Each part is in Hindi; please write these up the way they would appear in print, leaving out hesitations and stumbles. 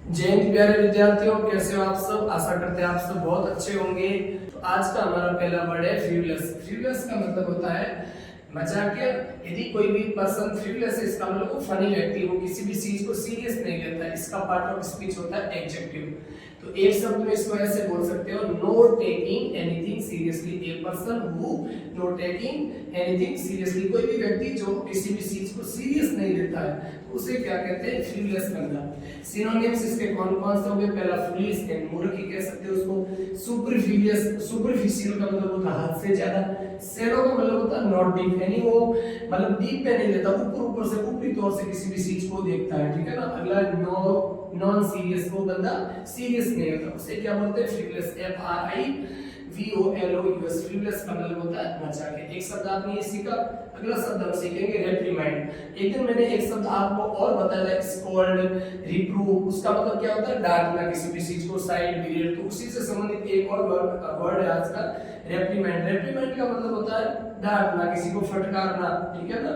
जय हिंद प्यारे विद्यार्थियों, कैसे हो आप सब। आशा करते हैं आप सब बहुत अच्छे होंगे। तो आज का हमारा पहला वर्ड है फ्रिवलेस। फ्रिवलेस का मतलब होता है मजाकिया। यदि कोई भी पर्सन फ्रिवलेस है, इसका मतलब वो फनी व्यक्ति, वो किसी भी चीज को सीरियस नहीं लेता है। इसका पार्ट ऑफ स्पीच होता है एडजेक्टिव। तो एक शब्द में इसको ऐसे बोल सकते हो, know taking anything seriously. A person who know taking anything seriously, कोई भी व्यक्ति जो किसी भी चीज को सीरियस नहीं लेता है, तो उसे क्या कहते हैं, फ्रिवलेस बंदा। सिनोनिम्स इसके कौन कौन से होंगे, पहला फुलिश एंड मूर्ख कह सकते हो उसको। सुपरफिशियल, सुपरफिशियल का मतलब होता है हद से ज्यादा। शैलो का मतलब होता है नॉट डीप, यानी वो मतलब डीप पे नहीं लेता, ऊपर ऊपर से ऊपरी तौर से किसी भी चीज को देखता है, ठीक है ना। अगला नॉन सीरियस, वो बंदा सीरियस नहीं होता, उसे क्या बोलते हैं, फ्रिवलेस। FRIVOLOUS, फ्रिवलेस का मतलब होता है मजाक। एक शब्द आपने ये सीखा। अगला शब्द हम सीखेंगे रेप्रिमाइंड। एक दिन मैंने एक शब्द आपको और बताया था, स्कोल्ड, रिप्रूव। उसका मतलब क्या होता है, डांटना किसी भी चीज को, साइड पीरियड। तो उसी से संबंधित एक और वर्ड है आज का, रेप्रिमाइंड। रेप्रिमाइंड का मतलब होता है डांटना, किसी को फटकारना, ठीक है ना।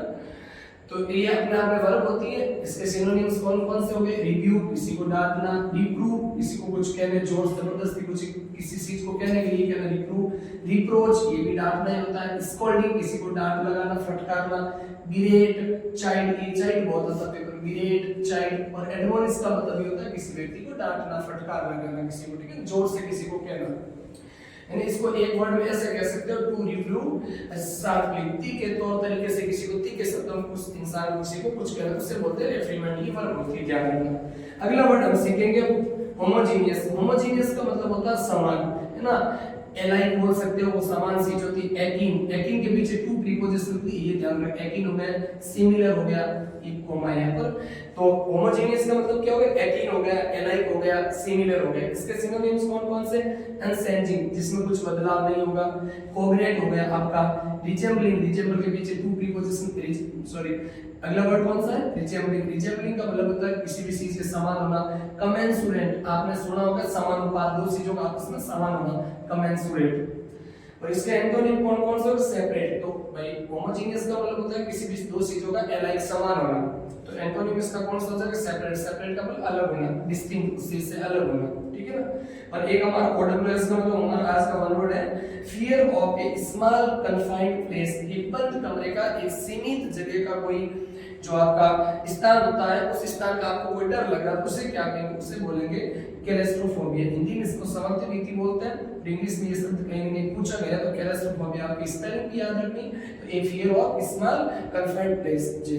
तो ये अपने आप में वर्ब होती है। इसके सिनोनिम्स कौन कौन से हो गए, रिब्यूक किसी को डांटना, रिप्रूव किसी को कुछ कहने, जोर जबरदस्ती कुछ किसी चीज को कहने के लिए कहना रिप्रूव, रिप्रोच ये भी डांटना ही होता है, स्कोल्डिंग किसी को डांट लगाना, फटकारना, बिरेट चाइल्ड, ये चाइल्ड बहुत होता है पेपर, बिरेट चाइल्ड। और एडमोनिश का मतलब ये होता है किसी व्यक्ति को डांटना, फटकारना करना किसी को, ठीक है, जोर से किसी को कहना। यानी इसको एक वर्ड में ऐसे कह सकते हो, टू रिप्रूव शार्पली, तीखे तौर तरीके से किसी को, तीखे शब्दों में उस इंसान किसी को कुछ कहना, उससे बोलते हैं रेफ्रीमेंट। ये वर्ड होती है, ध्यान रखना। अगला वर्ड हम सीखेंगे होमोजीनियस। होमोजीनियस का मतलब होता है समान, है ना। एलाइक बोल सकते हो, वो समान चीज होती है। एकिन, एकिन के पीछे टू प्रीपोजिशन होती है, ये ध्यान रख। एकिन हो गया, सिमिलर हो गया, एक कोमा यहां पर। तो होमोजेनियस का मतलब क्या हो गया, एकिन हो गया, एलाइक हो गया, सिमिलर हो गया। इसके सिनोनिम्स कौन कौन से, अनचेंजिंग जिसमें कुछ बदलाव नहीं होगा, कोग्रेट हो गया आपका, रिजेंबलिंग, रिजेंबल के पीछे टू प्रीपोजिशन, सॉरी अगला वर्ड कौन सा है, रिजेंबलिंग। रिजेंबलिंग का मतलब होता है किसी भी चीज के समान होना। कमेंसुरेट, आपने सुना होगा समानुपात, दो चीजों का आपस में समान होना, कमेंसुरेट। और इसके एंटोनिम कौन कौन से, सेपरेट। तो भाई होमोजेनियस का मतलब होता है किसी भी दो चीजों का एलाइक समान होना। तो एंटोनिम इसका कौन सा हो जाएगा, सेपरेट। सेपरेट का मतलब अलग होना, डिस्टिंक्ट, उससे से अलग होना, ठीक है ना। और एक हमारा ओडब्ल्यूएस का मतलब हमारा आज का वन वर्ड है, fear of A small confined place. एक बंद कमरे का, एक सीमित जगह का कोई जो आपका स्थान होता है, उस स्थान का आपको कोई डर लग रहा है, उसे क्या कहेंगे, उसे बोलेंगे क्लेस्ट्रोफोबिया। हिंदी में इसको समर्थ्य नीति बोलते हैं, इंग्लिश में ये शब्द कहेंगे पूछा गया तो क्लेस्ट्रोफोबिया। आपकी स्पेलिंग भी याद रखनी। तो a fear of small confined place. Ji.